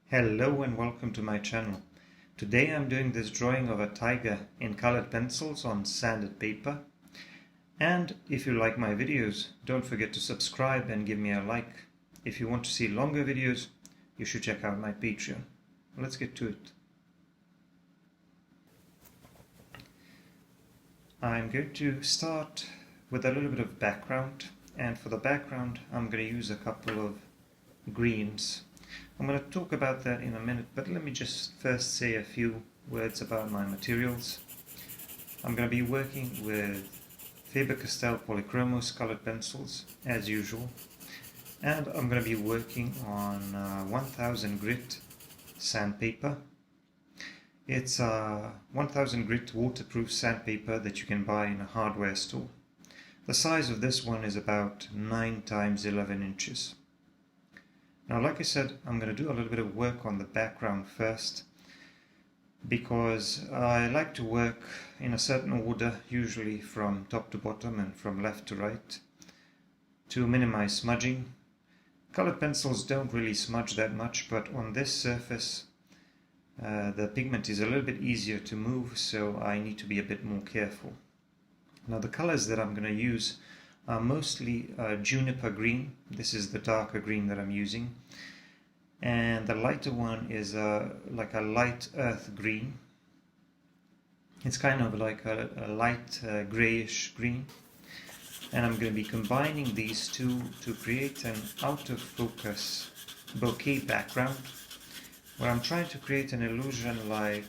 Hello and welcome to my channel. Today I'm doing this drawing of a tiger in colored pencils on sanded paper. And if you like my videos, don't forget to subscribe and give me a like. If you want to see longer videos, you should check out my Patreon. Let's get to it. I'm going to start with a little bit of background, and for the background I'm going to use a couple of greens. I'm going to talk about that in a minute, but let me just first say a few words about my materials. I'm going to be working with Faber Castell Polychromos colored pencils as usual, and I'm going to be working on 1000 grit sandpaper. It's a 1000 grit waterproof sandpaper that you can buy in a hardware store. The size of this one is about 9 times 11 inches. Now, like I said, I'm going to do a little bit of work on the background first, because I like to work in a certain order, usually from top to bottom and from left to right, to minimize smudging. Colored pencils don't really smudge that much, but on this surface the pigment is a little bit easier to move, so I need to be a bit more careful. Now, the colors that I'm going to use are mostly juniper green. This is the darker green that I'm using, and the lighter one is like a light earth green. It's kind of like a light grayish green, and I'm going to be combining these two to create an out of focus bokeh background, where I'm trying to create an illusion like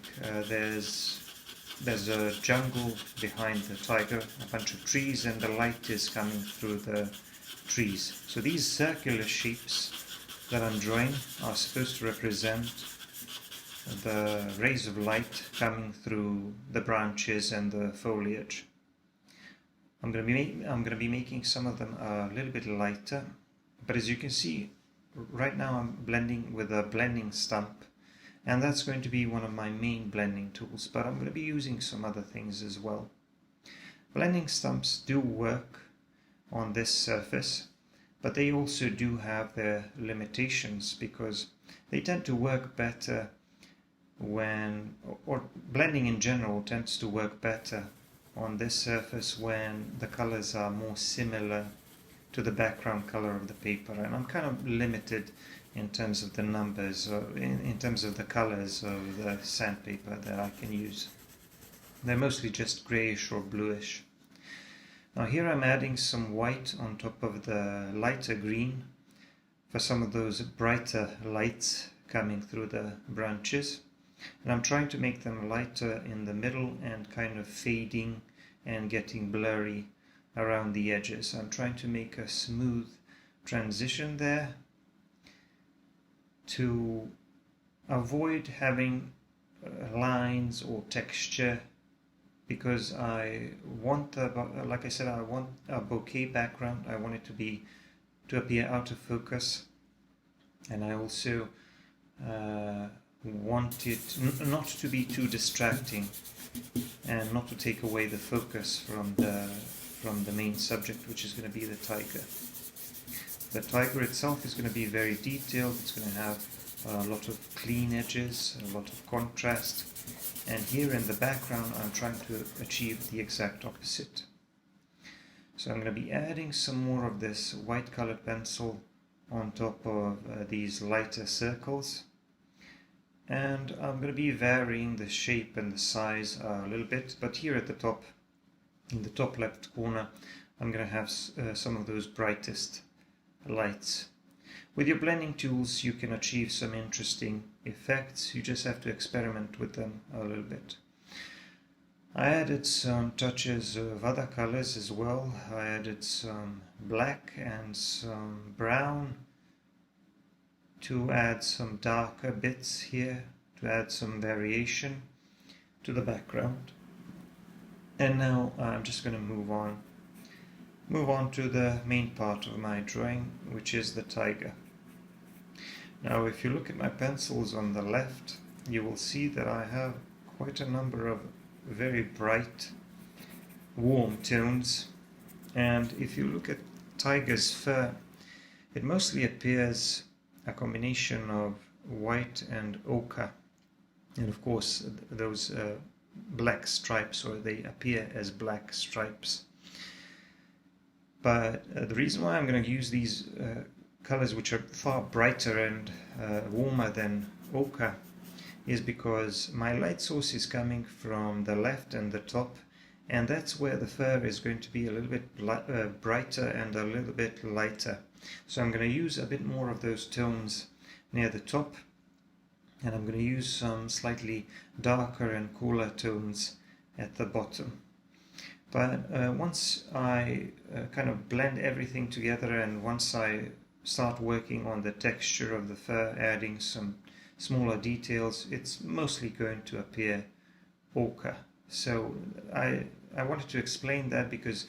there's a jungle behind the tiger, a bunch of trees, and the light is coming through the trees. So these circular shapes that I'm drawing are supposed to represent the rays of light coming through the branches and the foliage. I'm going to be making some of them a little bit lighter, but as you can see, right now I'm blending with a blending stump, and that's going to be one of my main blending tools, but I'm going to be using some other things as well. Blending stumps do work on this surface, but they also do have their limitations, because they tend to work better or blending in general tends to work better on this surface when the colors are more similar to the background color of the paper, and I'm kind of limited in terms of the numbers, in terms of the colors of the sandpaper that I can use. They're mostly just grayish or bluish. Now here I'm adding some white on top of the lighter green for some of those brighter lights coming through the branches, and I'm trying to make them lighter in the middle and kind of fading and getting blurry around the edges. I'm trying to make a smooth transition there to avoid having lines or texture, because I want like I said, I want a bokeh background. I want it to appear out of focus, and I also want it not to be too distracting and not to take away the focus from the main subject, which is going to be the tiger. The tiger itself is going to be very detailed. It's going to have a lot of clean edges, a lot of contrast, and here in the background I'm trying to achieve the exact opposite. So I'm going to be adding some more of this white colored pencil on top of these lighter circles, and I'm going to be varying the shape and the size a little bit, but here at the top, in the top left corner, I'm going to have some of those brightest lights. With your blending tools you can achieve some interesting effects. You just have to experiment with them a little bit. I added some touches of other colors as well. I added some black and some brown to add some darker bits here, to add some variation to the background. And now I'm just going to move on to the main part of my drawing, which is the tiger. Now, if you look at my pencils on the left, you will see that I have quite a number of very bright, warm tones, and if you look at tiger's fur, it mostly appears a combination of white and ochre, and of course those black stripes, or they appear as black stripes. But the reason why I'm going to use these colors, which are far brighter and warmer than ochre, is because my light source is coming from the left and the top, and that's where the fur is going to be a little bit brighter and a little bit lighter. So I'm going to use a bit more of those tones near the top, and I'm going to use some slightly darker and cooler tones at the bottom. But once I kind of blend everything together, and once I start working on the texture of the fur, adding some smaller details, it's mostly going to appear ochre. So I wanted to explain that because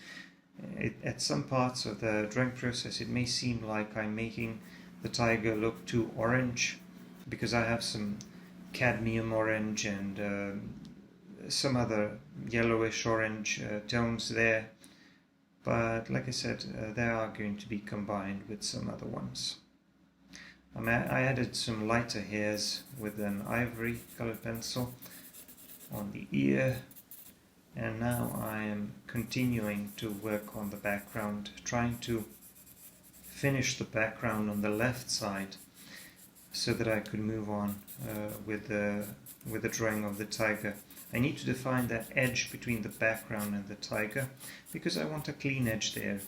at some parts of the drawing process it may seem like I'm making the tiger look too orange, because I have some cadmium orange and some other yellowish orange tones there, but like I said, they are going to be combined with some other ones. I added some lighter hairs with an ivory colored pencil on the ear, and now I am continuing to work on the background, trying to finish the background on the left side so that I could move on with the drawing of the tiger. I need to define that edge between the background and the tiger because I want a clean edge there,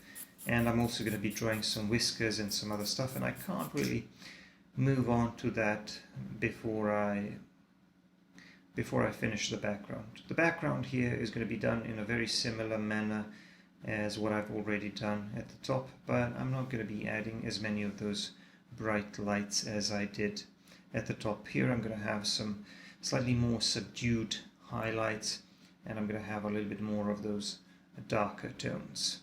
and I'm also going to be drawing some whiskers and some other stuff, and I can't really move on to that before I finish the background. The background here is going to be done in a very similar manner as what I've already done at the top, but I'm not going to be adding as many of those bright lights as I did at the top. Here I'm going to have some slightly more subdued highlights, and I'm going to have a little bit more of those darker tones.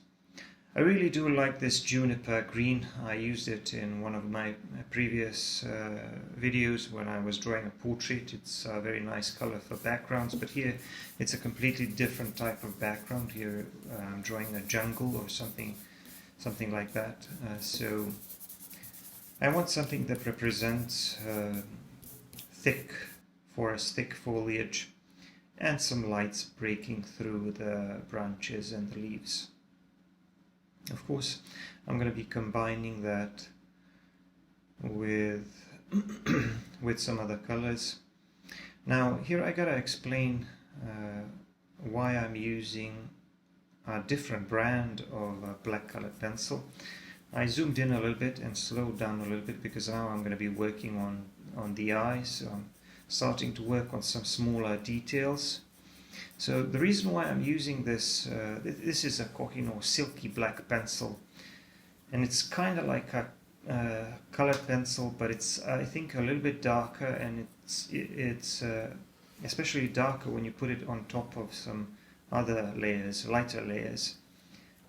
I really do like this juniper green. I used it in one of my previous videos when I was drawing a portrait. It's a very nice color for backgrounds, but here it's a completely different type of background. Here I'm drawing a jungle or something like that. So I want something that represents thick forest, thick foliage, and some lights breaking through the branches and the leaves. Of course, I'm going to be combining that with with some other colors. Now here I gotta explain why I'm using a different brand of black colored pencil. I zoomed in a little bit and slowed down a little bit because now I'm going to be working on the eye, so I'm starting to work on some smaller details. So the reason why I'm using this, this is a Kohinoor silky black pencil, and it's kind of like a colored pencil, but it's, I think, a little bit darker, and it's especially darker when you put it on top of some other layers, lighter layers.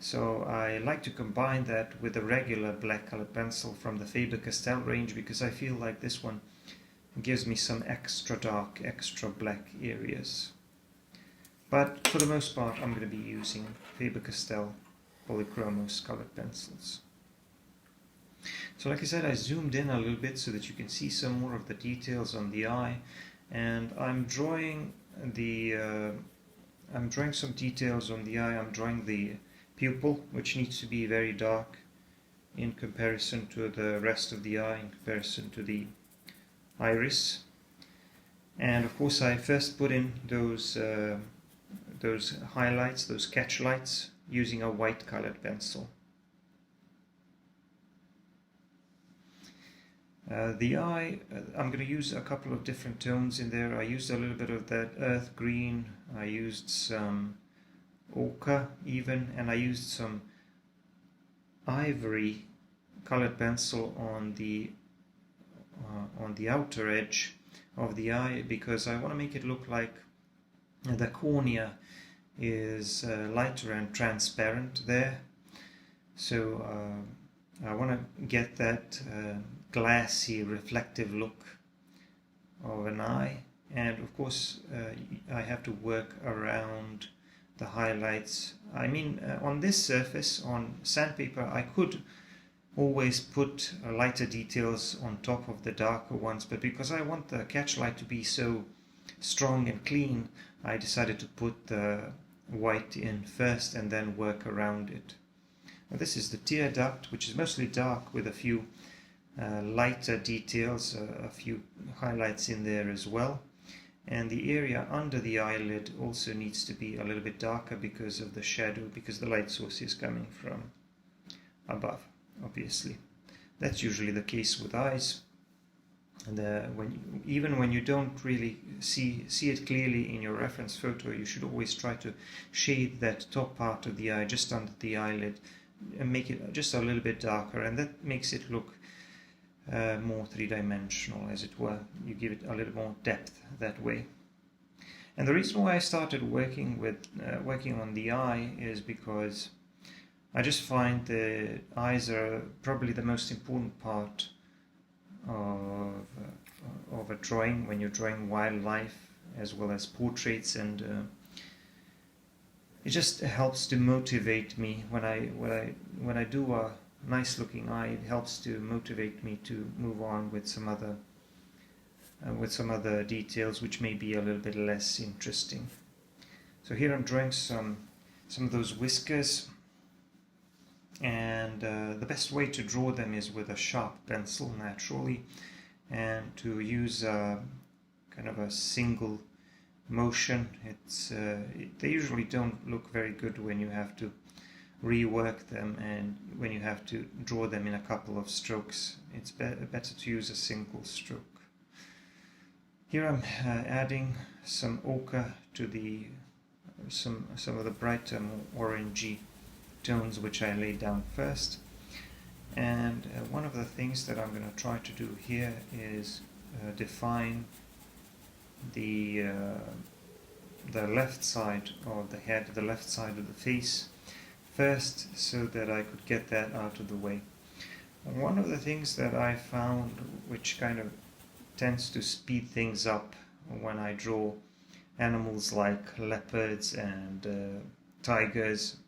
So I like to combine that with a regular black colored pencil from the Faber Castell range, because I feel like this one gives me some extra dark, extra black areas. But for the most part, I'm going to be using Faber Castell Polychromos colored pencils. So like I said, I zoomed in a little bit so that you can see some more of the details on the eye, and I'm drawing some details on the eye. I'm drawing the pupil, which needs to be very dark in comparison to the rest of the eye, in comparison to the iris. And of course I first put in those highlights, those catch lights, using a white colored pencil. The eye, I'm going to use a couple of different tones in there. I used a little bit of that earth green, I used some ochre even, and I used some ivory colored pencil on the outer edge of the eye, because I want to make it look like the cornea is lighter and transparent there. So I want to get that glassy, reflective look of an eye, and of course I have to work around the highlights. I mean, on this surface, on sandpaper, I could always put lighter details on top of the darker ones, but because I want the catchlight to be so strong and clean, I decided to put the white in first and then work around it. Now this is the tear duct, which is mostly dark with a few lighter details, a few highlights in there as well. And the area under the eyelid also needs to be a little bit darker because of the shadow, because the light source is coming from above, obviously. That's usually the case with eyes. And even when you don't really see it clearly in your reference photo, you should always try to shade that top part of the eye just under the eyelid and make it just a little bit darker, and that makes it look more three-dimensional, as it were. You give it a little more depth that way. And the reason why I started working on the eye is because I just find the eyes are probably the most important part of a drawing when you're drawing wildlife as well as portraits, and it just helps to motivate me when I do a nice looking eye. It helps to motivate me to move on with some other details which may be a little bit less interesting. So here I'm drawing some of those whiskers, and the best way to draw them is with a sharp pencil, naturally, and to use kind of a single motion. They usually don't look very good when you have to rework them and when you have to draw them in a couple of strokes. It's better to use a single stroke. Here I'm adding some ochre to some of the brighter, more orangey tones which I laid down first. And one of the things that I'm going to try to do here is define the left side of the head, the left side of the face first, so that I could get that out of the way. One of the things that I found which kind of tends to speed things up when I draw animals like leopards and tigers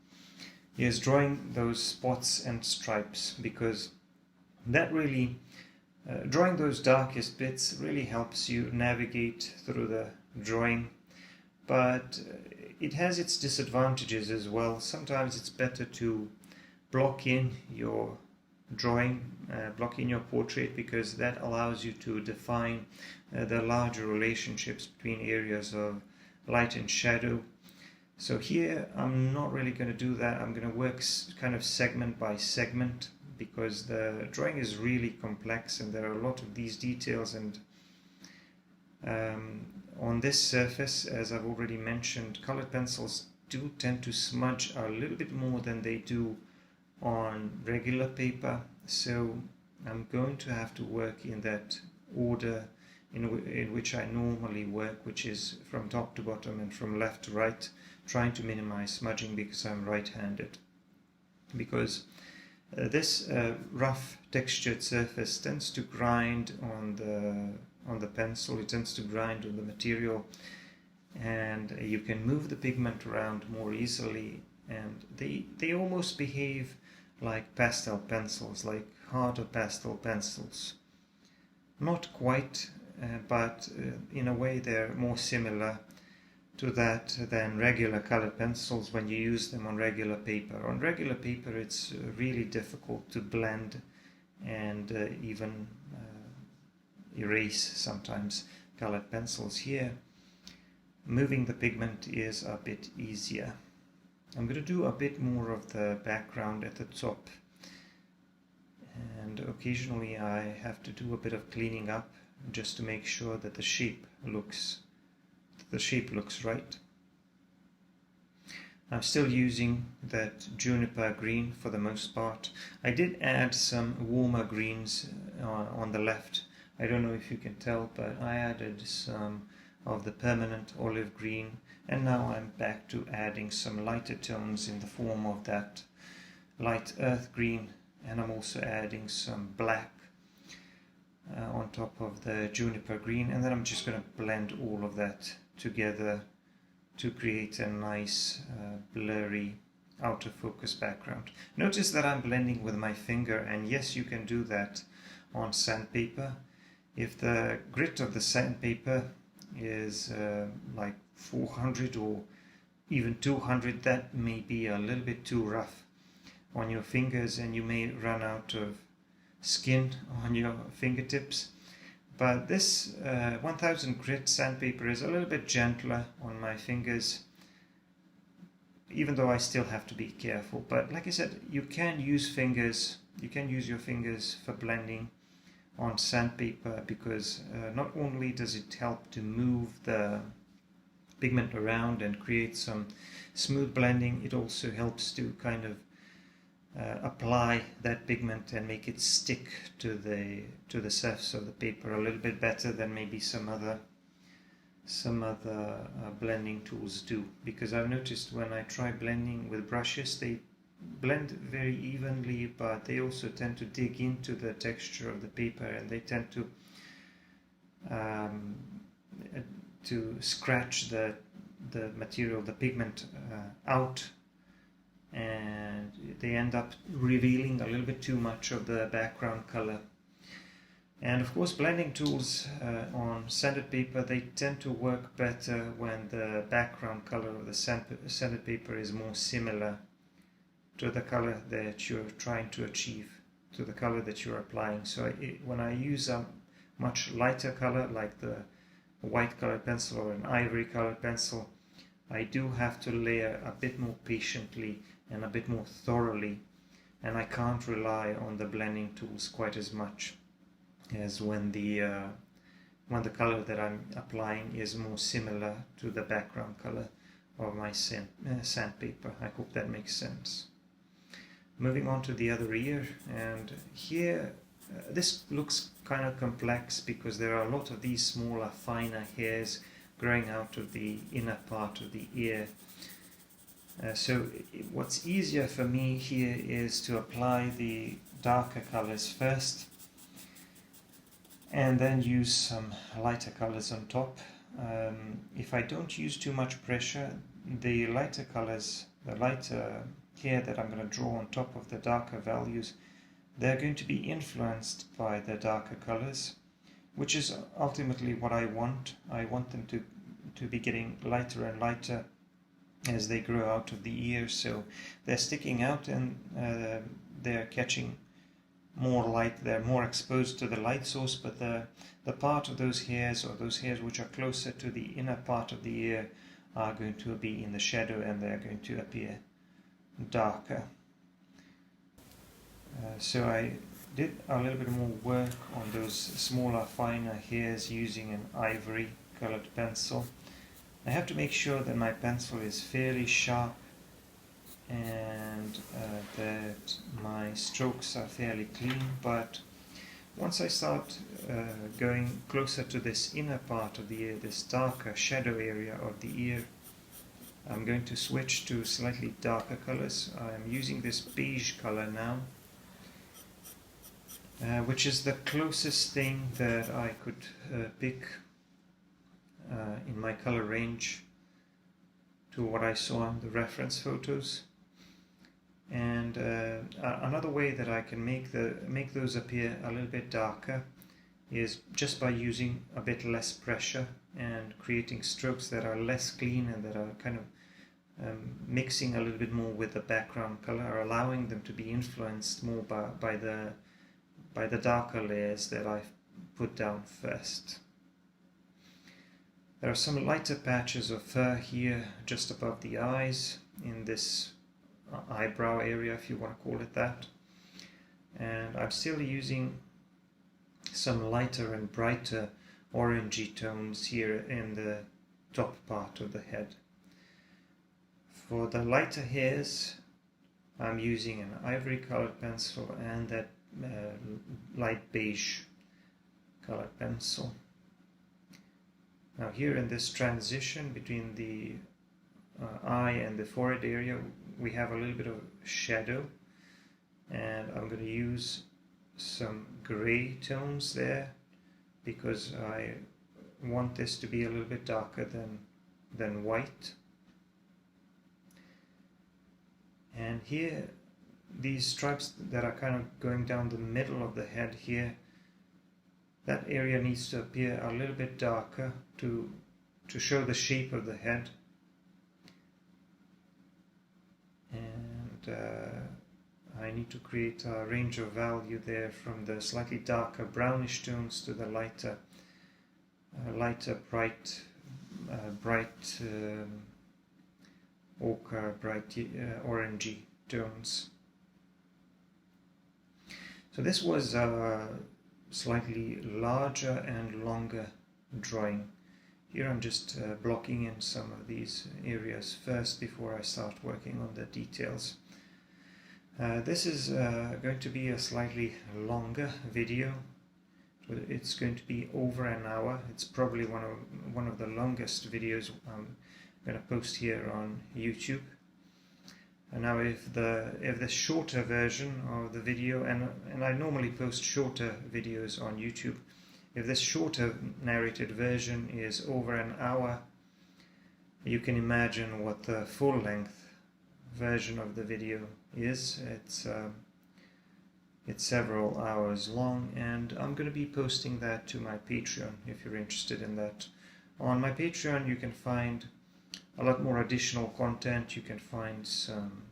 is drawing those spots and stripes, because that really, drawing those darkest bits really helps you navigate through the drawing, but it has its disadvantages as well. Sometimes it's better to block in your drawing, block in your portrait, because that allows you to define the larger relationships between areas of light and shadow. So here I'm not really going to do that. I'm going to work kind of segment by segment, because the drawing is really complex and there are a lot of these details, and on this surface, as I've already mentioned, colored pencils do tend to smudge a little bit more than they do on regular paper, so I'm going to have to work in that order in which I normally work, which is from top to bottom and from left to right, trying to minimize smudging because I'm right-handed. Because this rough textured surface tends to grind on the pencil, it tends to grind on the material, and you can move the pigment around more easily, and they almost behave like pastel pencils, like harder pastel pencils. Not quite, but in a way they're more similar to that than regular colored pencils when you use them on regular paper. On regular paper it's really difficult to blend and even erase sometimes colored pencils. Here, moving the pigment is a bit easier. I'm going to do a bit more of the background at the top, and occasionally I have to do a bit of cleaning up just to make sure that the shape looks right. I'm still using that juniper green for the most part. I did add some warmer greens on the left. I don't know if you can tell, but I added some of the permanent olive green, and now I'm back to adding some lighter tones in the form of that light earth green, and I'm also adding some black on top of the juniper green, and then I'm just going to blend all of that together to create a nice blurry out of focus background. Notice that I'm blending with my finger, and yes, you can do that on sandpaper. If the grit of the sandpaper is like 400 or even 200, that may be a little bit too rough on your fingers, and you may run out of skin on your fingertips. But this 1000 grit sandpaper is a little bit gentler on my fingers, even though I still have to be careful. But like I said, you can use your fingers for blending on sandpaper, because not only does it help to move the pigment around and create some smooth blending, it also helps to kind of apply that pigment and make it stick to the surface of the paper a little bit better than maybe some other blending tools do. Because I've noticed when I try blending with brushes, they blend very evenly, but they also tend to dig into the texture of the paper, and they tend to scratch the material, the pigment out, and they end up revealing a little bit too much of the background color. And of course, blending tools on sanded paper, they tend to work better when the background color of the sanded paper is more similar to the color that you're trying to achieve, to the color that you're applying. So when I use a much lighter color, like the white colored pencil or an ivory colored pencil, I do have to layer a bit more patiently and a bit more thoroughly, and I can't rely on the blending tools quite as much as when the color that I'm applying is more similar to the background color of my sandpaper. I hope that makes sense. Moving on to the other ear, and here this looks kind of complex because there are a lot of these smaller, finer hairs growing out of the inner part of the ear. So what's easier for me here is to apply the darker colors first and then use some lighter colors on top. If I don't use too much pressure, the lighter colors, the lighter hair that I'm going to draw on top of the darker values, they're going to be influenced by the darker colors, which is ultimately what I want. I want them to be getting lighter and lighter as they grow out of the ear, so they're sticking out and they're catching more light, they're more exposed to the light source, but the part of those hairs, or those hairs which are closer to the inner part of the ear, are going to be in the shadow and they're going to appear darker. So I did a little bit more work on those smaller, finer hairs using an ivory colored pencil. I have to make sure that my pencil is fairly sharp and that my strokes are fairly clean, but once I start going closer to this inner part of the ear, this darker shadow area of the ear, I'm going to switch to slightly darker colors. I'm using this beige color now, which is the closest thing that I could pick in my color range to what I saw in the reference photos. And another way that I can make those appear a little bit darker is just by using a bit less pressure and creating strokes that are less clean and that are kind of mixing a little bit more with the background color, or allowing them to be influenced more by the darker layers that I've put down first. There are some lighter patches of fur here just above the eyes, in this eyebrow area, if you want to call it that. And I'm still using some lighter and brighter orangey tones here in the top part of the head. For the lighter hairs, I'm using an ivory colored pencil and that light beige colored pencil. Now here in this transition between the eye and the forehead area, we have a little bit of shadow, and I'm going to use some gray tones there because I want this to be a little bit darker than white. And here, these stripes that are kind of going down the middle of the head here, that area needs to appear a little bit darker to show the shape of the head. And I need to create a range of value there from the slightly darker brownish tones to the lighter bright ochre, bright orangey tones. So this was a slightly larger and longer drawing. Here I'm just blocking in some of these areas first before I start working on the details. This is going to be a slightly longer video. It's going to be over an hour. It's probably one of the longest videos I'm going to post here on YouTube. And now if the shorter version of the video, and I normally post shorter videos on YouTube, if this shorter narrated version is over an hour, you can imagine what the full-length version of the video is. It's several hours long, and I'm going to be posting that to my Patreon if you're interested in that. On my Patreon you can find a lot more additional content. You can find some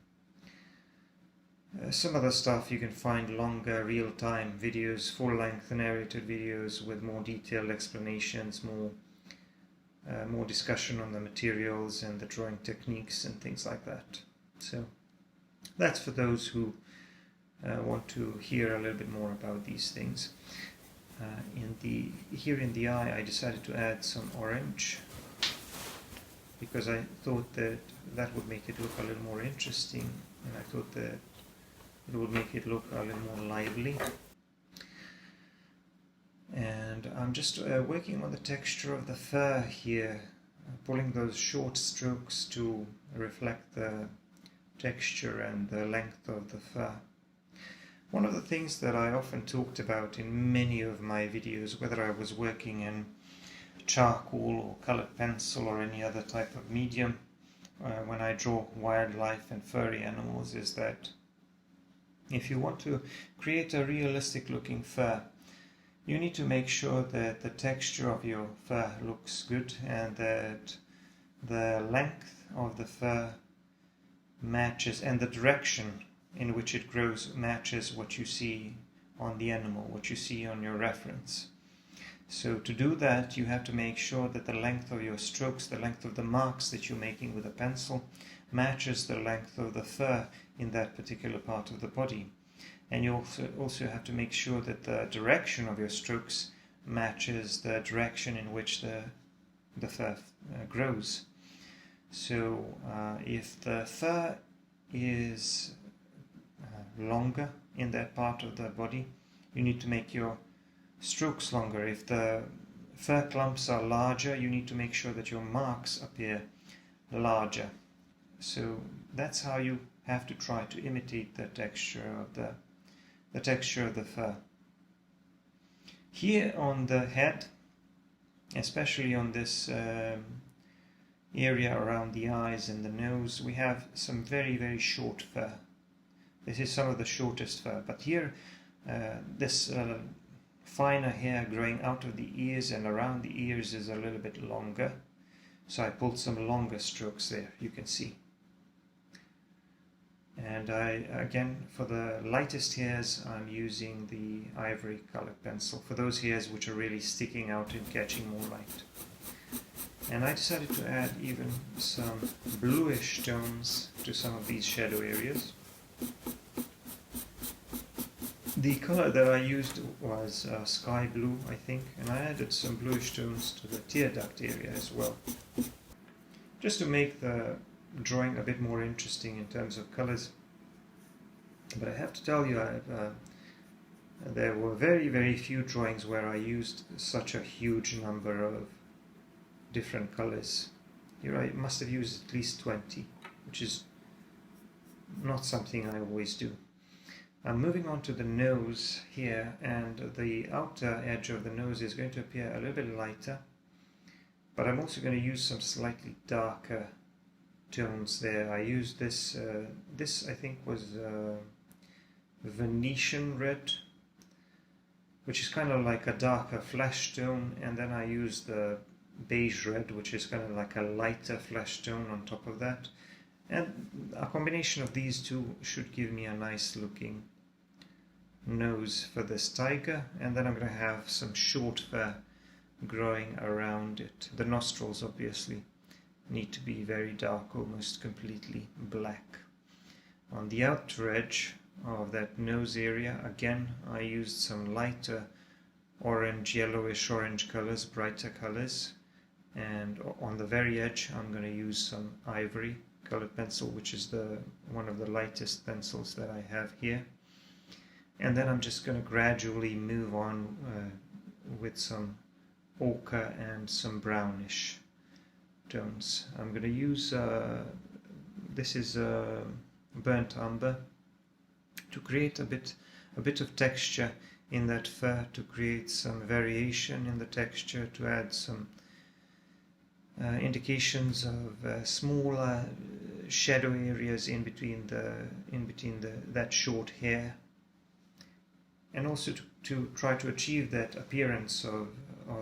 other stuff. You can find longer real-time videos, full-length narrated videos with more detailed explanations, more discussion on the materials and the drawing techniques and things like that. So that's for those who want to hear a little bit more about these things. Here in the eye I decided to add some orange because I thought that would make it look a little more interesting, and I thought that it would make it look a little more lively. And I'm just working on the texture of the fur here, pulling those short strokes to reflect the texture and the length of the fur. One of the things that I often talked about in many of my videos, whether I was working in charcoal or colored pencil or any other type of medium, when I draw wildlife and furry animals, is that if you want to create a realistic looking fur, you need to make sure that the texture of your fur looks good and that the length of the fur matches, and the direction in which it grows matches what you see on the animal, what you see on your reference. So to do that, you have to make sure that the length of your strokes, the length of the marks that you're making with a pencil, matches the length of the fur in that particular part of the body. And you also have to make sure that the direction of your strokes matches the direction in which the fur grows. So if the fur is longer in that part of the body, you need to make your strokes longer. If the fur clumps are larger, you need to make sure that your marks appear larger. So that's how you have to try to imitate the texture of the fur. Here on the head, especially on this area around the eyes and the nose, we have some very, very short fur. This is some of the shortest fur, but here this finer hair growing out of the ears and around the ears is a little bit longer, so I pulled some longer strokes there, you can see. And again, for the lightest hairs, I'm using the ivory colored pencil, for those hairs which are really sticking out and catching more light. And I decided to add even some bluish tones to some of these shadow areas. The color that I used was sky blue, I think, and I added some bluish tones to the tear duct area as well, just to make the drawing a bit more interesting in terms of colors. But I have to tell you, there were very, very few drawings where I used such a huge number of different colors. Here I must have used at least 20, which is not something I always do. I'm moving on to the nose here, and the outer edge of the nose is going to appear a little bit lighter, but I'm also going to use some slightly darker tones there. I used this, this I think was Venetian red, which is kind of like a darker flesh tone, and then I used the beige red, which is kind of like a lighter flesh tone on top of that. And a combination of these two should give me a nice looking nose for this tiger. And then I'm going to have some short fur growing around it. The nostrils obviously need to be very dark, almost completely black. On the outer edge of that nose area, again, I used some lighter orange, yellowish orange colors, brighter colors. And on the very edge, I'm going to use some ivory colored pencil, which is one of the lightest pencils that I have here. And then I'm just going to gradually move on with some ochre and some brownish tones. I'm going to use, this is burnt umber, to create a bit of texture in that fur, to create some variation in the texture, to add some indications of smaller shadow areas in between that short hair, and also to try to achieve that appearance of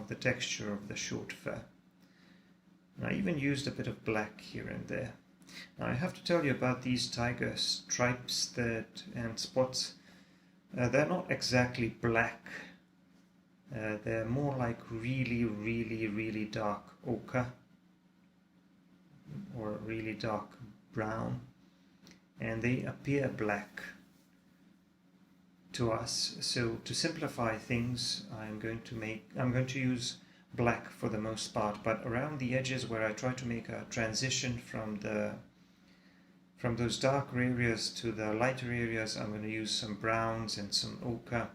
the texture of the short fur. And I even used a bit of black here and there. Now I have to tell you about these tiger stripes and spots. They're not exactly black. They're more like really dark ochre or really dark brown, and they appear black to us. So to simplify things, I'm going to use black for the most part, but around the edges where I try to make a transition from those darker areas to the lighter areas, I'm going to use some browns and some ochre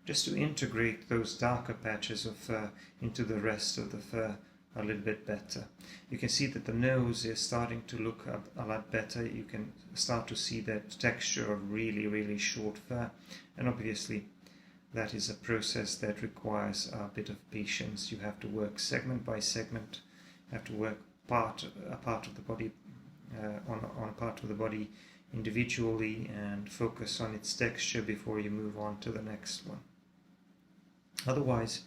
just to integrate those darker patches of fur into the rest of the fur a little bit better. You can see that the nose is starting to look a lot better. You can start to see that texture of really short fur, and obviously that is a process that requires a bit of patience. You have to work segment by segment. You have to work a part of the body on a part of the body individually and focus on its texture before you move on to the next one. Otherwise,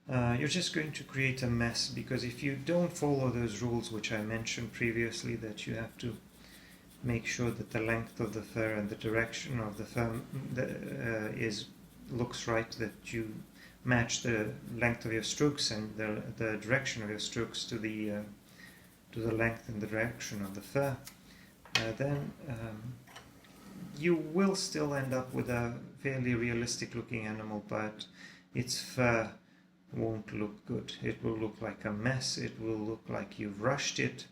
you're just going to create a mess, because if you don't follow those rules which I mentioned previously, that you have to make sure that the length of the fur and the direction of the fur looks right, that you match the length of your strokes and the direction of your strokes to the length and the direction of the fur, then you will still end up with a fairly realistic looking animal, but its fur won't look good. It will look like a mess. It will look like you've rushed it.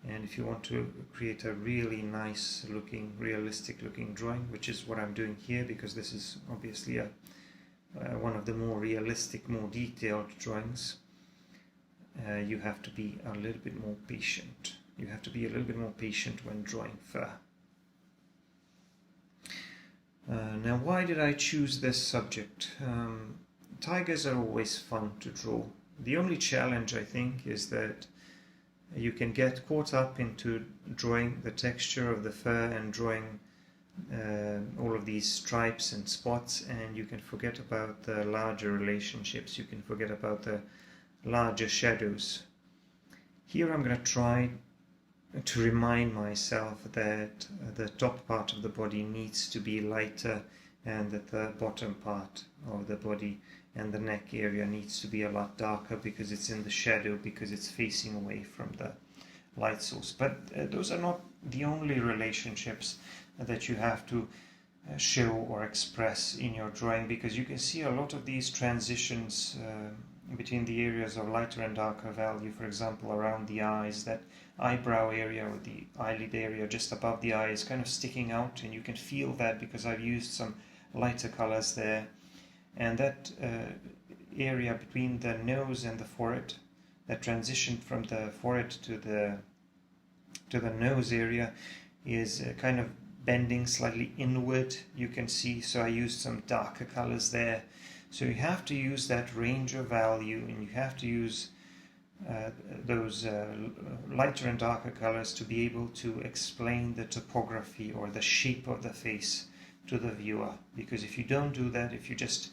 And if you want to create a really nice looking, realistic looking drawing, which is what I'm doing here, because this is obviously one of the more realistic, more detailed drawings, you have to be a little bit more patient. You have to be a little bit more patient when drawing fur. Now, why did I choose this subject? Tigers are always fun to draw. The only challenge, I think, is that you can get caught up into drawing the texture of the fur and drawing all of these stripes and spots, and you can forget about the larger relationships. You can forget about the larger shadows. Here I'm going to try to remind myself that the top part of the body needs to be lighter, and that the bottom part of the body and the neck area needs to be a lot darker, because it's in the shadow, because it's facing away from the light source. But those are not the only relationships that you have to show or express in your drawing, because you can see a lot of these transitions between the areas of lighter and darker value. For example, around the eyes, that eyebrow area or the eyelid area just above the eye is kind of sticking out, and you can feel that because I've used some lighter colors there. And that area between the nose and the forehead, that transition from the forehead to the nose area, is kind of bending slightly inward, you can see. So I used some darker colors there. So you have to use that range of value, and you have to use those lighter and darker colors to be able to explain the topography or the shape of the face to the viewer. Because if you don't do that, if you just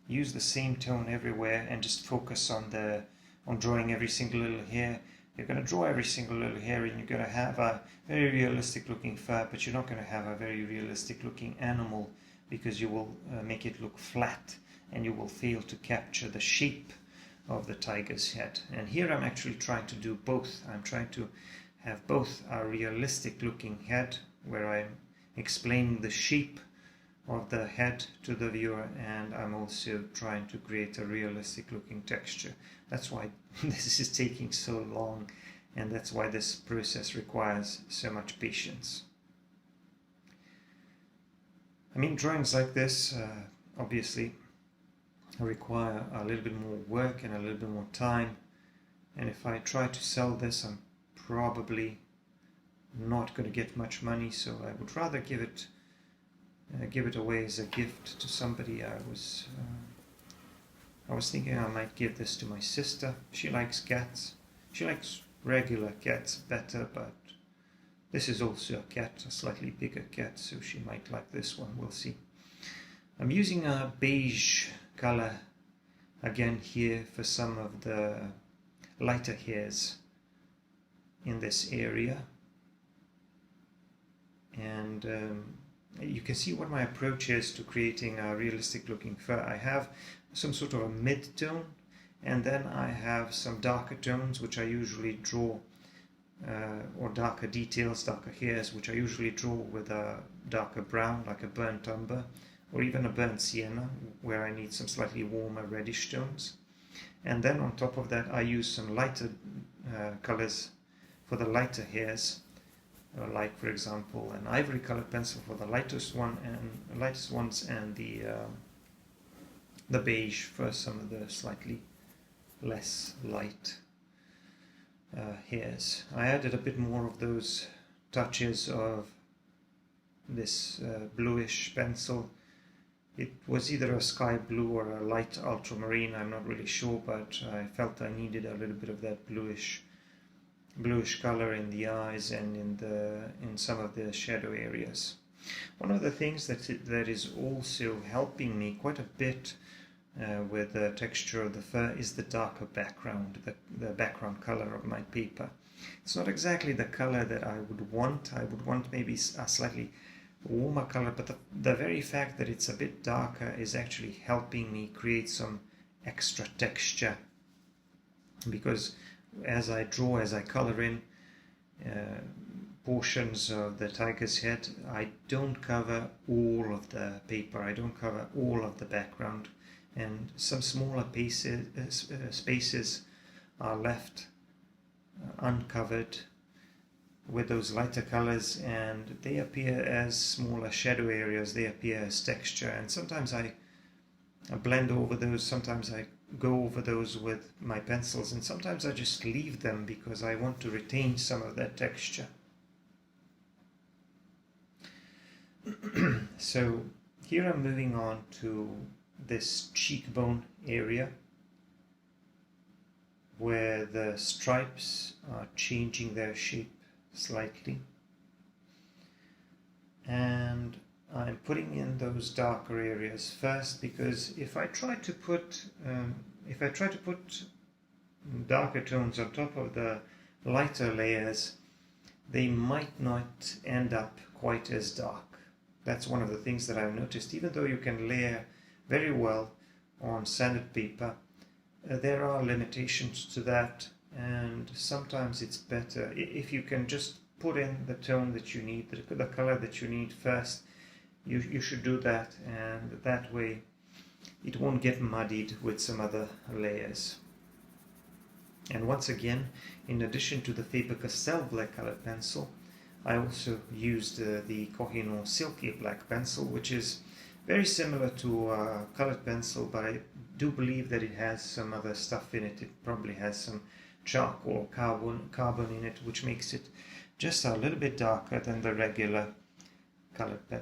use the same tone everywhere and just focus on drawing every single little hair, you're going to draw every single little hair and you're going to have a very realistic looking fur, but you're not going to have a very realistic looking animal, because you will make it look flat and you will fail to capture the shape of the tiger's head. And here I'm actually trying to do both. I'm trying to have both a realistic looking head where I'm explaining the shape of the head to the viewer, and I'm also trying to create a realistic looking texture. That's why this is taking so long, and that's why this process requires so much patience. I mean, drawings like this obviously require a little bit more work and a little bit more time, and if I try to sell this, I'm probably not going to get much money, so I would rather give it away as a gift to somebody. I was thinking I might give this to my sister. She likes cats. She likes regular cats better, but this is also a cat, a slightly bigger cat, so she might like this one. We'll see. I'm using a beige color again here for some of the lighter hairs in this area, and you can see what my approach is to creating a realistic looking fur. I have some sort of a mid-tone, and then I have some darker tones which I usually draw, or darker details, darker hairs, which I usually draw with a darker brown, like a burnt umber, or even a burnt sienna, where I need some slightly warmer reddish tones. And then on top of that I use some lighter colors for the lighter hairs, like for example an ivory colored pencil for the lightest ones, and the beige for some of the slightly less light hairs. I added a bit more of those touches of this bluish pencil. It was either a sky blue or a light ultramarine, I'm not really sure, but I felt I needed a little bit of that bluish color in the eyes and in some of the shadow areas. One of the things that is also helping me quite a bit with the texture of the fur is the darker background, the background color of my paper. It's not exactly the color that I would want. I would want maybe a slightly warmer color, but the very fact that it's a bit darker is actually helping me create some extra texture, because as I draw, as I color in portions of the tiger's head, I don't cover all of the paper, I don't cover all of the background, and some smaller spaces are left uncovered with those lighter colors, and they appear as smaller shadow areas, they appear as texture, and sometimes I blend over those, sometimes I go over those with my pencils, and sometimes I just leave them because I want to retain some of that texture. So here I'm moving on to this cheekbone area where the stripes are changing their shape slightly, and I'm putting in those darker areas first, because if I try to put darker tones on top of the lighter layers, they might not end up quite as dark. That's one of the things that I've noticed. Even though you can layer very well on sanded paper, there are limitations to that, and sometimes it's better if you can just put in the tone that you need, the color that you need first. You should do that, and that way it won't get muddied with some other layers. And once again, in addition to the Faber Castell black colored pencil, I also used the Kohinoor Silky black pencil, which is very similar to a colored pencil, but I do believe that it has some other stuff in it. It probably has some charcoal or carbon in it, which makes it just a little bit darker than the regular colored pen.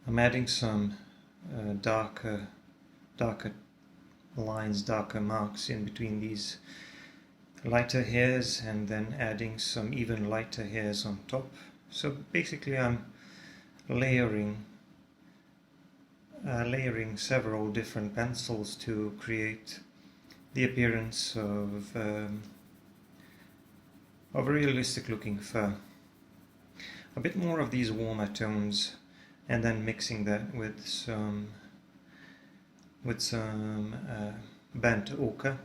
I'm adding some darker lines, darker marks in between these lighter hairs, and then adding some even lighter hairs on top. So basically I'm layering several different pencils to create the appearance of a realistic looking fur. A bit more of these warmer tones, and then mixing that with some burnt ochre,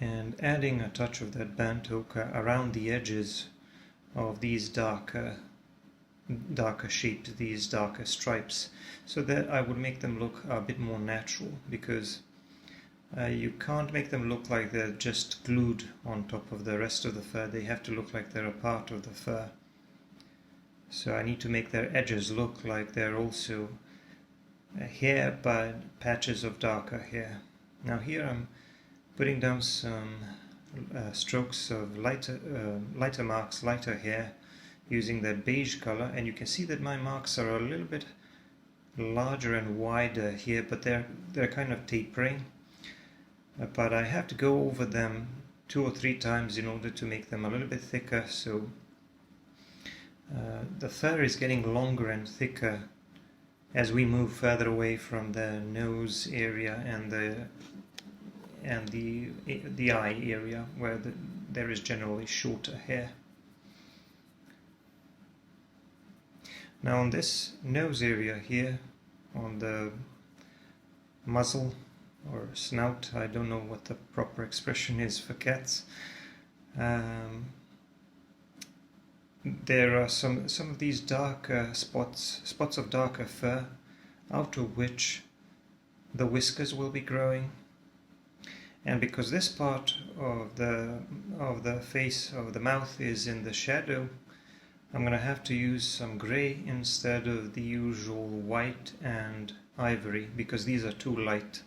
and adding a touch of that burnt ochre around the edges of these darker shapes, these darker stripes, so that I would make them look a bit more natural, because you can't make them look like they're just glued on top of the rest of the fur. They have to look like they're a part of the fur. So I need to make their edges look like they're also hair, but patches of darker hair. Now here I'm putting down some strokes of lighter marks, lighter hair, using that beige color, and you can see that my marks are a little bit larger and wider here, but they're kind of tapering. But I have to go over them 2 or 3 times in order to make them a little bit thicker, so the fur is getting longer and thicker as we move further away from the nose area and the eye area, where there is generally shorter hair. Now on this nose area here, on the muzzle or snout, I don't know what the proper expression is for cats, there are some of these darker spots of darker fur, out of which the whiskers will be growing. And because this part of the face of the mouth is in the shadow, I'm going to have to use some grey instead of the usual white and ivory, because these are too light.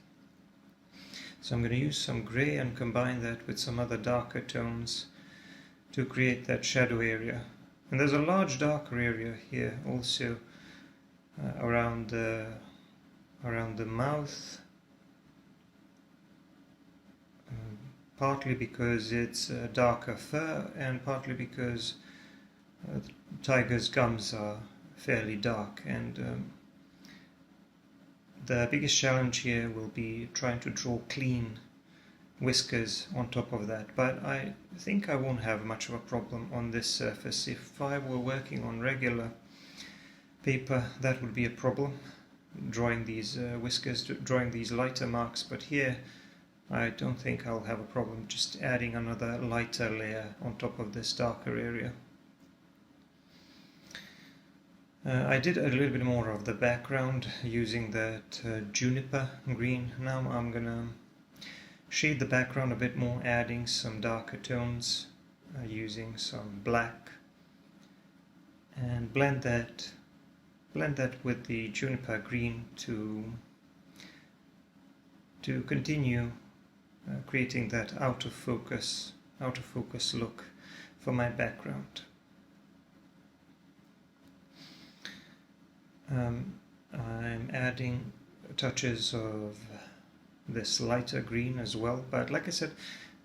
So I'm going to use some grey and combine that with some other darker tones to create that shadow area. And there's a large darker area here also around the mouth, partly because it's darker fur, and partly because the tiger's gums are fairly dark, and the biggest challenge here will be trying to draw clean whiskers on top of that, but I think I won't have much of a problem on this surface. If I were working on regular paper, that would be a problem, drawing these whiskers, drawing these lighter marks, but here I don't think I'll have a problem just adding another lighter layer on top of this darker area. I did a little bit more of the background using that juniper green. Now I'm gonna shade the background a bit more, adding some darker tones, using some black, and blend that with the juniper green to continue creating that out of focus look for my background. I'm adding touches of this lighter green as well, but like I said,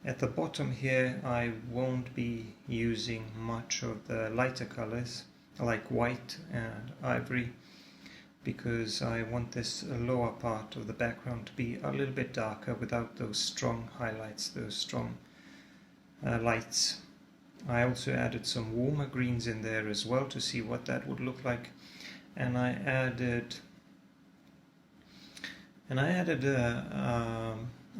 at the bottom here I won't be using much of the lighter colors like white and ivory, because I want this lower part of the background to be a little bit darker without those strong highlights, those strong lights. I also added some warmer greens in there as well to see what that would look like, and I added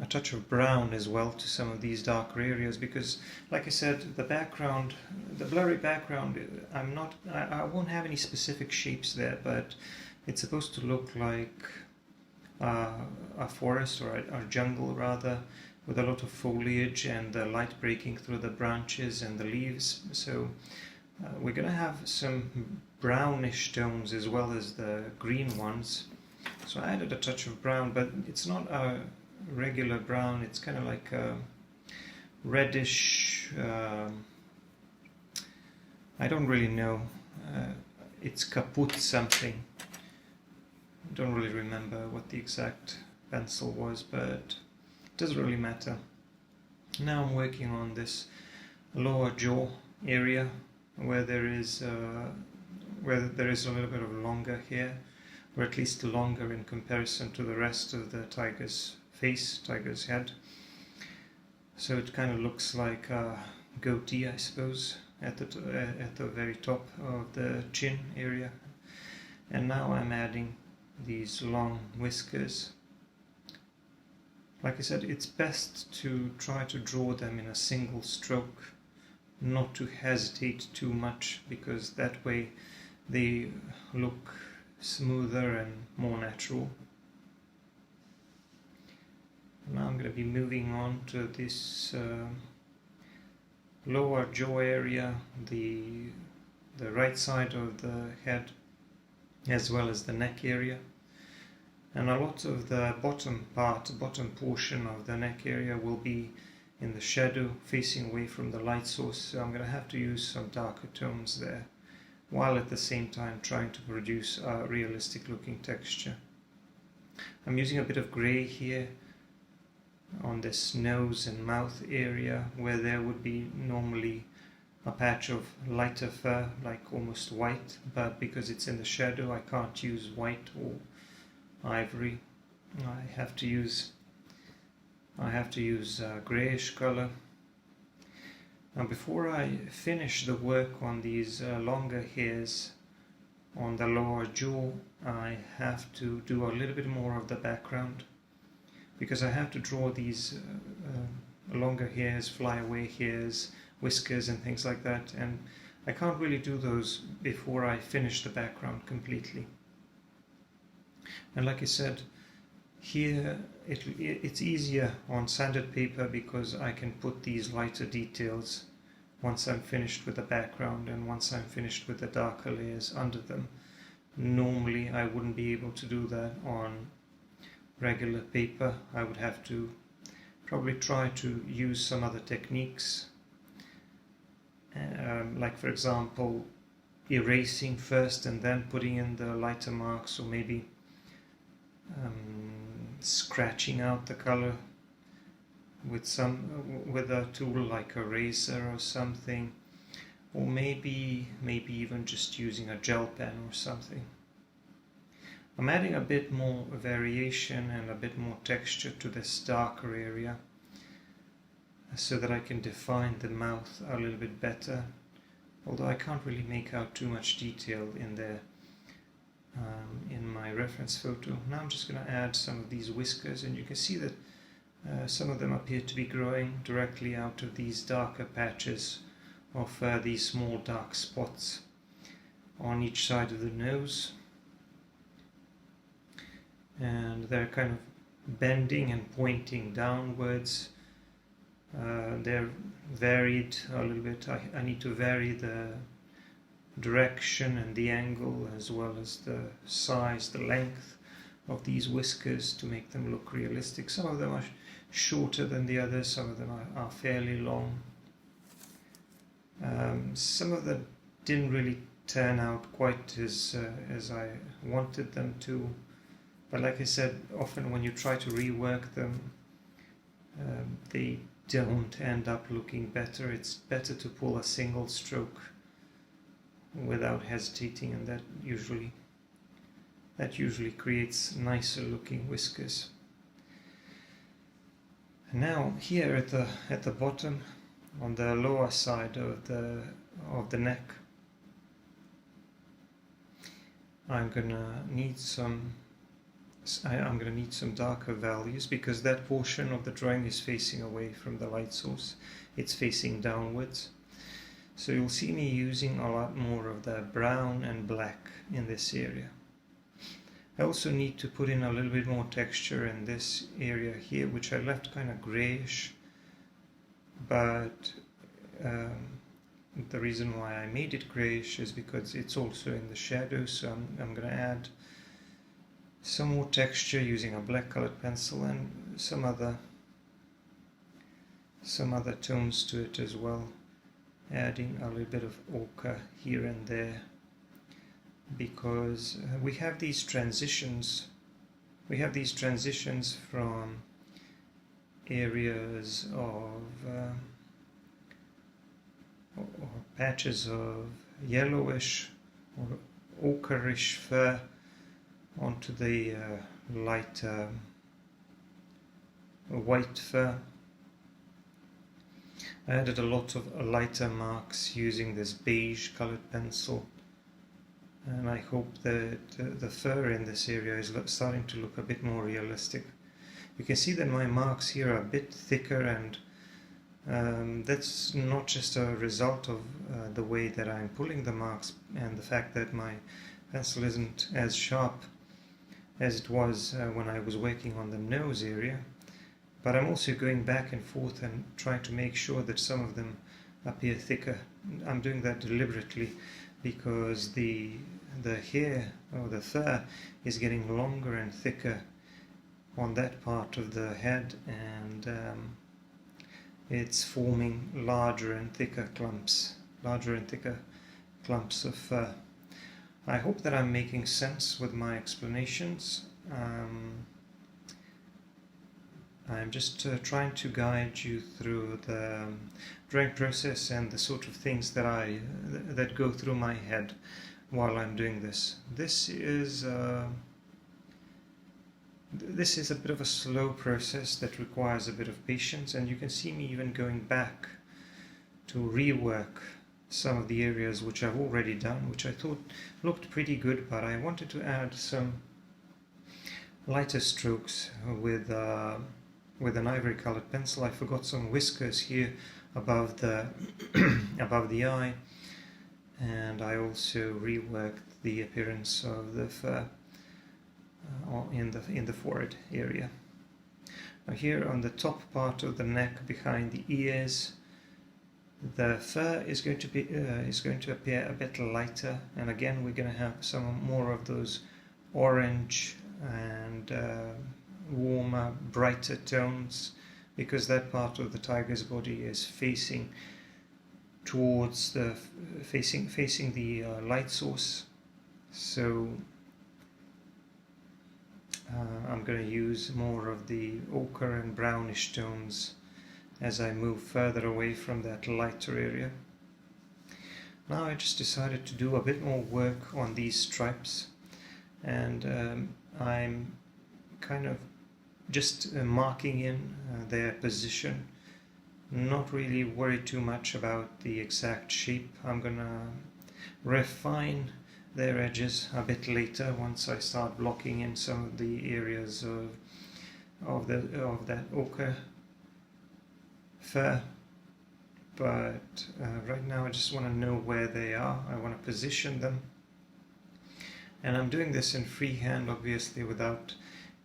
a touch of brown as well to some of these darker areas, because like I said, the background, the blurry background, I won't have any specific shapes there, but it's supposed to look like a forest or a jungle rather, with a lot of foliage and the light breaking through the branches and the leaves. So we're going to have some brownish tones as well as the green ones. So I added a touch of brown, but it's not a regular brown, it's kind of like a reddish, I don't really know, it's kaput something, don't really remember what the exact pencil was, but it doesn't really matter. Now I'm working on this lower jaw area where there is a little bit of longer hair, or at least longer in comparison to the rest of the tiger's face, tiger's head. So it kind of looks like a goatee, I suppose, at the very top of the chin area. And now I'm adding these long whiskers. Like I said, it's best to try to draw them in a single stroke, not to hesitate too much, because that way they look smoother and more natural. Now I'm going to be moving on to this lower jaw area, the right side of the head, as well as the neck area. And a lot of the bottom portion of the neck area will be in the shadow, facing away from the light source, so I'm going to have to use some darker tones there, while at the same time trying to produce a realistic looking texture. I'm using a bit of grey here on this nose and mouth area, where there would be normally a patch of lighter fur, like almost white, but because it's in the shadow I can't use white or ivory. I have to use greyish color. Now before I finish the work on these longer hairs on the lower jaw, I have to do a little bit more of the background, because I have to draw these longer hairs, flyaway hairs, whiskers and things like that, and I can't really do those before I finish the background completely. And like I said, here it's easier on sanded paper because I can put these lighter details once I'm finished with the background and once I'm finished with the darker layers under them. Normally I wouldn't be able to do that on regular paper. I would have to probably try to use some other techniques, like for example erasing first and then putting in the lighter marks, or maybe scratching out the color with a tool like a razor or something, or maybe even just using a gel pen or something. I'm adding a bit more variation and a bit more texture to this darker area so that I can define the mouth a little bit better, although I can't really make out too much detail in there in my reference photo. Now I'm just going to add some of these whiskers, and you can see that some of them appear to be growing directly out of these darker patches of these small dark spots on each side of the nose, and they're kind of bending and pointing downwards. They're varied a little bit. I need to vary the direction and the angle, as well as the size, the length of these whiskers, to make them look realistic. Some of them are shorter than the others, some of them are fairly long. Some of them didn't really turn out quite as I wanted them to, but like I said, often when you try to rework them, they don't end up looking better. It's better to pull a single stroke without hesitating, and that usually creates nicer looking whiskers. Now here at the bottom, on the lower side of the neck, I'm gonna need some darker values, because that portion of the drawing is facing away from the light source. It's facing downwards. So you'll see me using a lot more of the brown and black in this area. I also need to put in a little bit more texture in this area here, which I left kind of grayish, but the reason why I made it grayish is because it's also in the shadow, so I'm going to add some more texture using a black colored pencil and some other tones to it as well, adding a little bit of ochre here and there, because we have these transitions from areas of or patches of yellowish or ochreish fur onto the lighter white fur. I added a lot of lighter marks using this beige colored pencil, and I hope that the fur in this area is starting to look a bit more realistic. You can see that my marks here are a bit thicker, and that's not just a result of the way that I'm pulling the marks and the fact that my pencil isn't as sharp as it was when I was working on the nose area, but I'm also going back and forth and trying to make sure that some of them appear thicker. I'm doing that deliberately because the hair or the fur is getting longer and thicker on that part of the head, and it's forming larger and thicker clumps of fur. I hope that I'm making sense with my explanations. I'm just trying to guide you through the drawing process and the sort of things that go through my head while I'm doing this. This is a bit of a slow process that requires a bit of patience, and you can see me even going back to rework some of the areas which I've already done, which I thought looked pretty good, but I wanted to add some lighter strokes with an ivory colored pencil. I forgot some whiskers here above the above the eye, and I also reworked the appearance of the fur in the forehead area. Now here on the top part of the neck, behind the ears, the fur is going to appear a bit lighter, and again we're going to have some more of those orange and warmer, brighter tones, because that part of the tiger's body is facing towards the facing the light source. So I'm going to use more of the ochre and brownish tones as I move further away from that lighter area. Now I just decided to do a bit more work on these stripes, and I'm kind of just marking in their position, not really worried too much about the exact shape. I'm gonna refine their edges a bit later once I start blocking in some of the areas of that ochre fur, but right now I just want to know where they are. I want to position them, and I'm doing this in freehand, obviously without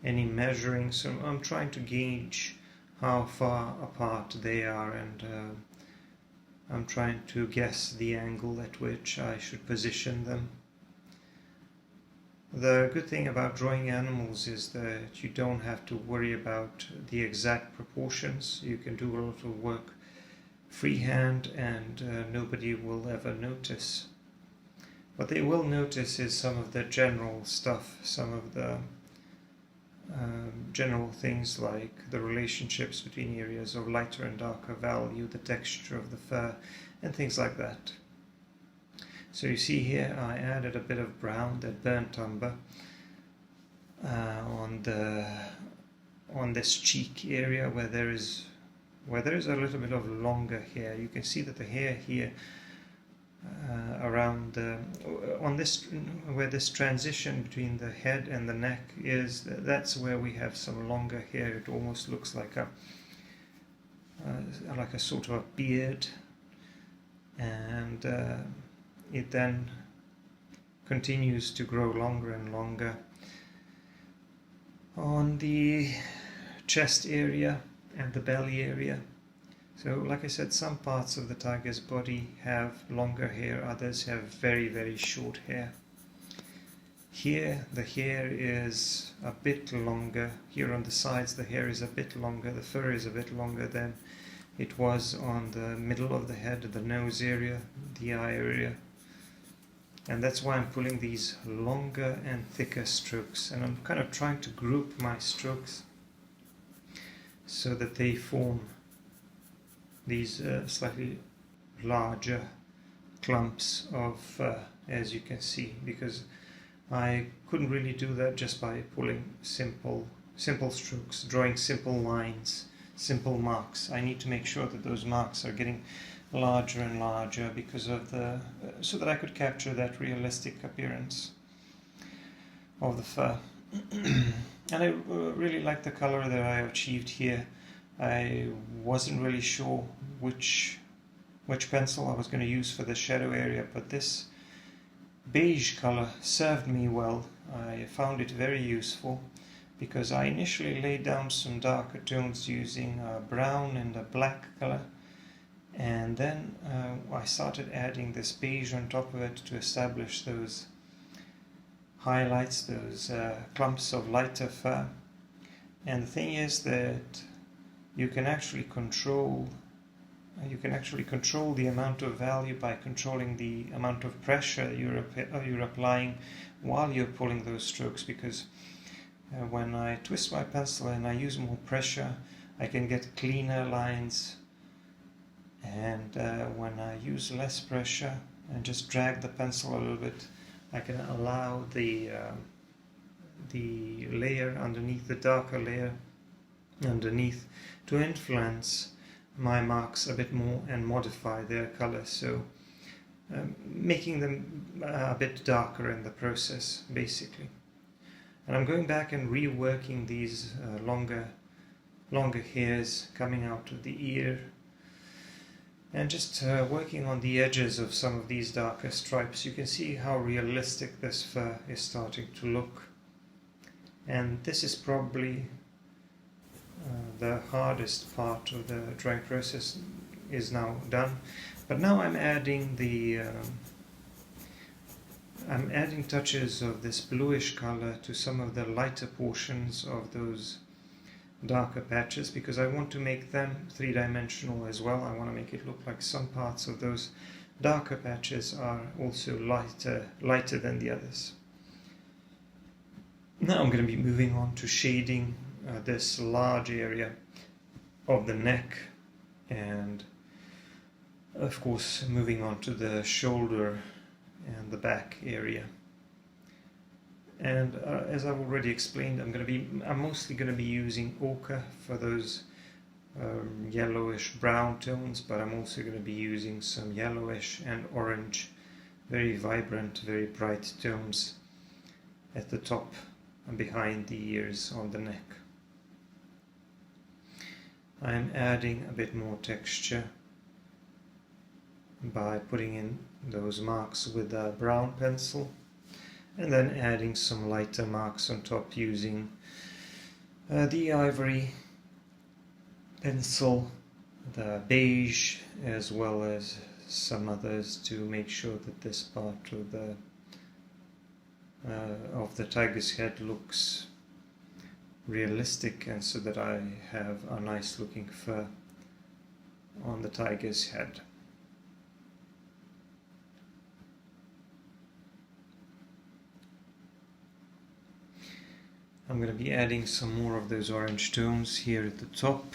any measuring, so I'm trying to gauge how far apart they are, and I'm trying to guess the angle at which I should position them. The good thing about drawing animals is that you don't have to worry about the exact proportions. You can do a lot of work freehand, and nobody will ever notice. What they will notice is some of the general stuff, some of the general things like the relationships between areas of lighter and darker value, the texture of the fur, and things like that. So you see here I added a bit of brown, that burnt umber, on this cheek area where there is a little bit of longer hair. You can see that the hair here around where this transition between the head and the neck is, that's where we have some longer hair. It almost looks like a sort of a beard, and it then continues to grow longer and longer on the chest area and the belly area. So like I said, some parts of the tiger's body have longer hair, others have very, very short hair. Here the hair is a bit longer. Here on the sides the hair is a bit longer, the fur is a bit longer than it was on the middle of the head, the nose area, the eye area. And that's why I'm pulling these longer and thicker strokes, and I'm kind of trying to group my strokes so that they form these slightly larger clumps of, as you can see, because I couldn't really do that just by pulling simple strokes, drawing simple lines, simple marks. I need to make sure that those marks are getting larger and larger because of the so that I could capture that realistic appearance of the fur. And I really like the color that I achieved here. I wasn't really sure which pencil I was going to use for the shadow area, but this beige color served me well. I found it very useful because I initially laid down some darker tones using a brown and a black color, and then I started adding this beige on top of it to establish those highlights, those clumps of lighter fur. And the thing is that you can actually control the amount of value by controlling the amount of pressure you're applying while you're pulling those strokes, because when I twist my pencil and I use more pressure, I can get cleaner lines, and when I use less pressure and just drag the pencil a little bit, I can allow the layer underneath, the darker layer underneath, to influence my marks a bit more and modify their color, so making them a bit darker in the process, basically. And I'm going back and reworking these longer hairs coming out of the ear, and just working on the edges of some of these darker stripes. You can see how realistic this fur is starting to look, and this is probably the hardest part of the drawing process is now done. But now I'm adding touches of this bluish color to some of the lighter portions of those darker patches, because I want to make them three-dimensional as well. I want to make it look like some parts of those darker patches are also lighter than the others. Now I'm going to be moving on to shading this large area of the neck, and of course moving on to the shoulder and the back area. And as I've already explained, I'm mostly going to be using ochre for those yellowish brown tones, but I'm also going to be using some yellowish and orange, very vibrant, very bright tones at the top and behind the ears on the neck. I'm adding a bit more texture by putting in those marks with a brown pencil, and then adding some lighter marks on top using the ivory pencil, the beige, as well as some others, to make sure that this part of the tiger's head looks realistic, and so that I have a nice looking fur on the tiger's head. I'm going to be adding some more of those orange tones here at the top,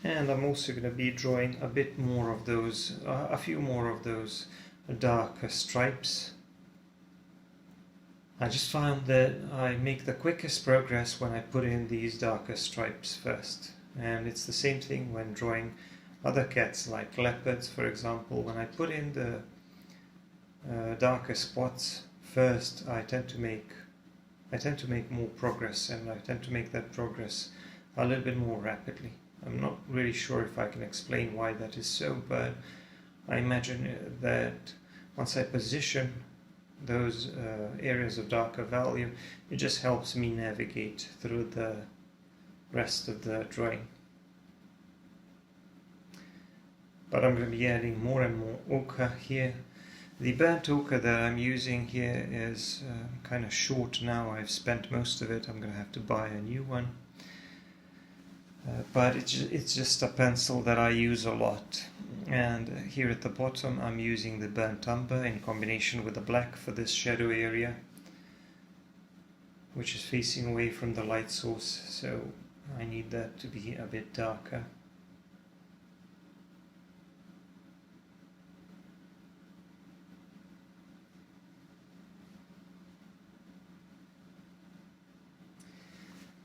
and I'm also going to be drawing a bit more of those, a few more of those darker stripes. I just found that I make the quickest progress when I put in these darker stripes first, and it's the same thing when drawing other cats like leopards, for example. When I put in the darker spots first, I tend to make more progress, and I tend to make that progress a little bit more rapidly. I'm not really sure if I can explain why that is so, but I imagine that once I position those areas of darker value, it just helps me navigate through the rest of the drawing. But I'm going to be adding more and more ochre here. The burnt ochre that I'm using here is kind of short now. I've spent most of it. I'm going to have to buy a new one. but it's just a pencil that I use a lot. And here at the bottom I'm using the burnt umber in combination with the black for this shadow area, which is facing away from the light source, so I need that to be a bit darker.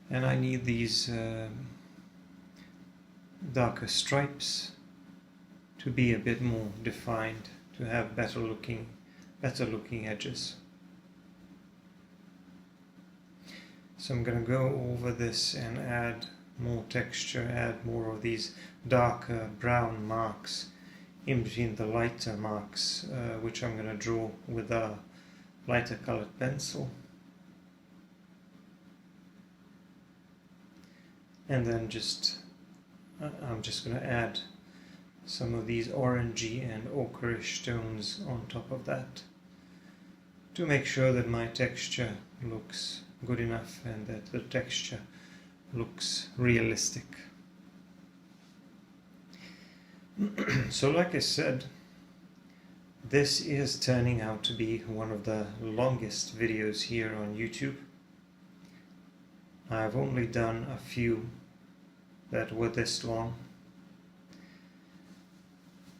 And I need these darker stripes to be a bit more defined, to have better looking edges. So I'm going to go over this and add more texture, add more of these darker brown marks in between the lighter marks, which I'm going to draw with a lighter colored pencil. And then I'm just going to add some of these orangey and ochreish tones on top of that to make sure that my texture looks good enough and that the texture looks realistic. So like I said, this is turning out to be one of the longest videos here on YouTube. I've only done a few that were this long.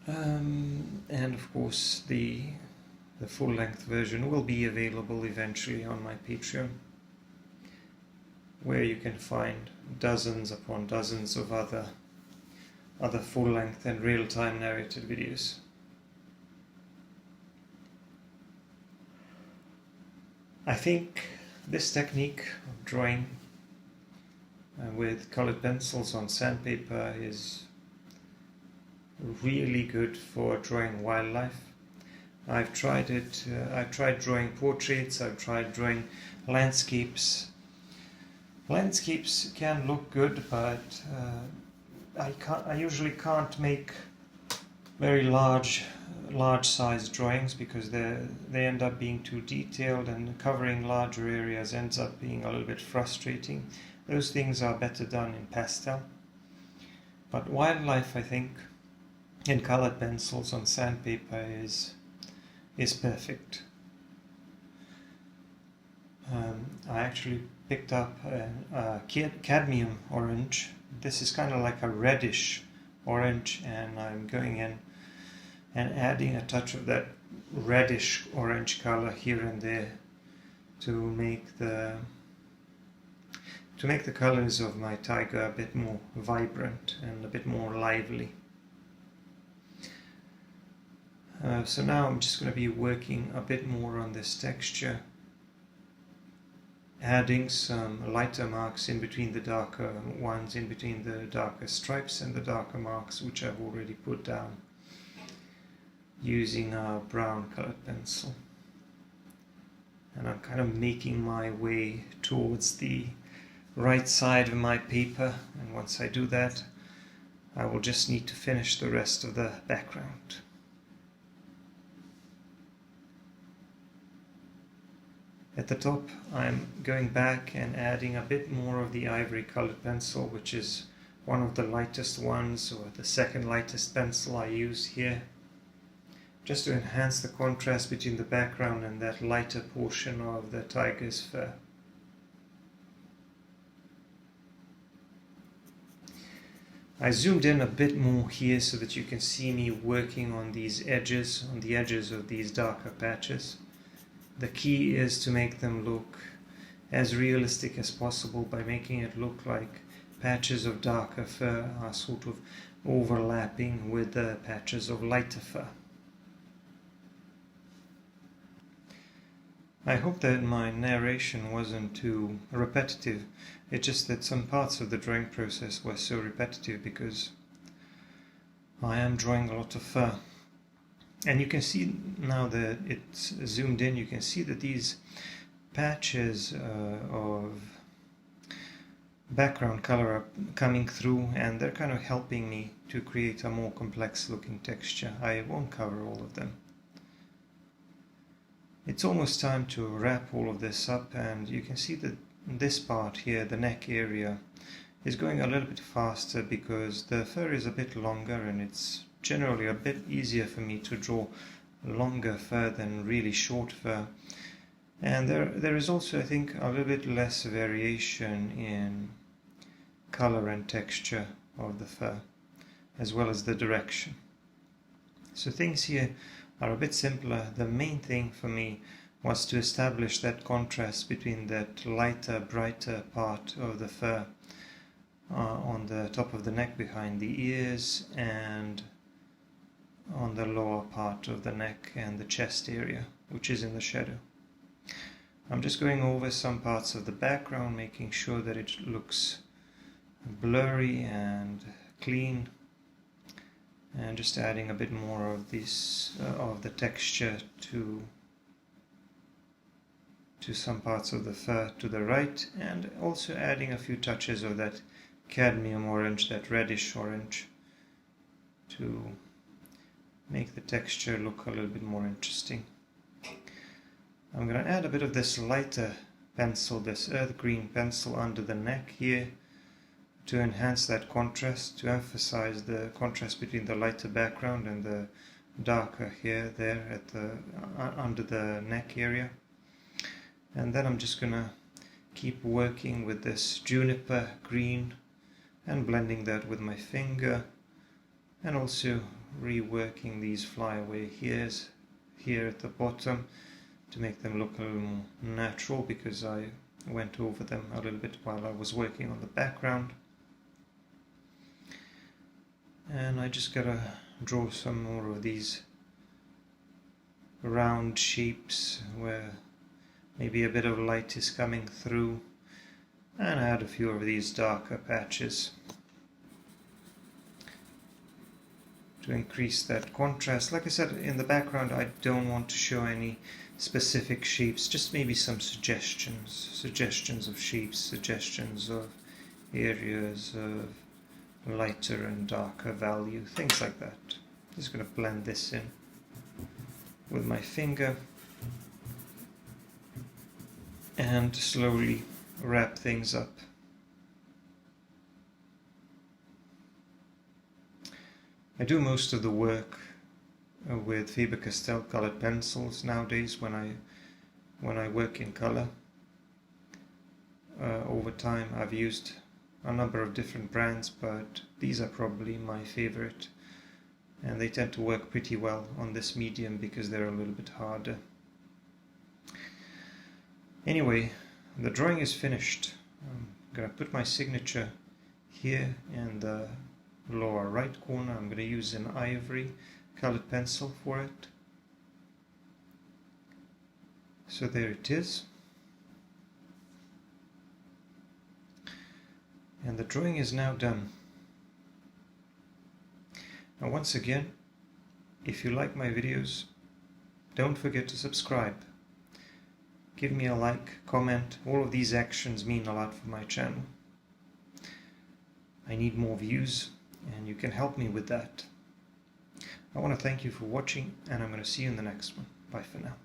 And of course the full-length version will be available eventually on my Patreon, where you can find dozens upon dozens of other full-length and real-time narrated videos. I think this technique of drawing with colored pencils on sandpaper is really good for drawing wildlife. I've tried it. I've tried drawing portraits. I've tried drawing landscapes. Landscapes can look good, but I usually can't make very large size drawings because they end up being too detailed, and covering larger areas ends up being a little bit frustrating. Those things are better done in pastel. But wildlife, I think, in colored pencils on sandpaper is perfect. I actually picked up a cadmium orange. This is kind of like a reddish orange, and I'm going in and adding a touch of that reddish orange color here and there to make the colors of my tiger a bit more vibrant and a bit more lively. So now I'm just going to be working a bit more on this texture, adding some lighter marks in between the darker ones, in between the darker stripes and the darker marks which I've already put down using a brown colored pencil. And I'm kind of making my way towards the right side of my paper, and once I do that I will just need to finish the rest of the background. At the top I'm going back and adding a bit more of the ivory colored pencil, which is one of the lightest ones, or the second lightest pencil I use here, just to enhance the contrast between the background and that lighter portion of the tiger's fur. I zoomed in a bit more here so that you can see me working on these edges, on the edges of these darker patches. The key is to make them look as realistic as possible by making it look like patches of darker fur are sort of overlapping with the patches of lighter fur. I hope that my narration wasn't too repetitive. It's just that some parts of the drawing process were so repetitive because I am drawing a lot of fur. And you can see now that it's zoomed in, you can see that these patches of background color are coming through, and they're kind of helping me to create a more complex looking texture. I won't cover all of them. It's almost time to wrap all of this up, and you can see that this part here, the neck area, is going a little bit faster because the fur is a bit longer, and it's generally a bit easier for me to draw longer fur than really short fur. And there is also, I think, a little bit less variation in color and texture of the fur, as well as the direction. So things here are a bit simpler. The main thing for me was to establish that contrast between that lighter, brighter part of the fur on the top of the neck behind the ears, and on the lower part of the neck and the chest area, which is in the shadow. I'm just going over some parts of the background, making sure that it looks blurry and clean, and just adding a bit more of this of the texture to some parts of the fur to the right, and also adding a few touches of that cadmium orange, that reddish orange, to make the texture look a little bit more interesting. I'm going to add a bit of this lighter pencil, this earth green pencil under the neck here, to enhance that contrast, to emphasize the contrast between the lighter background and the darker hair there at the under the neck area. And then I'm just going to keep working with this juniper green and blending that with my finger, and also reworking these flyaway hairs here at the bottom to make them look a little more natural, because I went over them a little bit while I was working on the background. And I just gotta draw some more of these round shapes where maybe a bit of light is coming through, and add a few of these darker patches to increase that contrast. Like I said, in the background I don't want to show any specific shapes, just maybe some suggestions of shapes, suggestions of areas of lighter and darker value, things like that. Just going to blend this in with my finger and slowly wrap things up. I do most of the work with Faber Castell colored pencils nowadays when I work in color. Over time I've used a number of different brands, but these are probably my favorite, and they tend to work pretty well on this medium because they're a little bit harder. Anyway, the drawing is finished. I'm going to put my signature here in the lower right corner. I'm going to use an ivory colored pencil for it. So there it is. And the drawing is now done. Now once again, if you like my videos, don't forget to subscribe. Give me a like, comment. All of these actions mean a lot for my channel. I need more views, and you can help me with that. I want to thank you for watching, and I'm going to see you in the next one. Bye for now.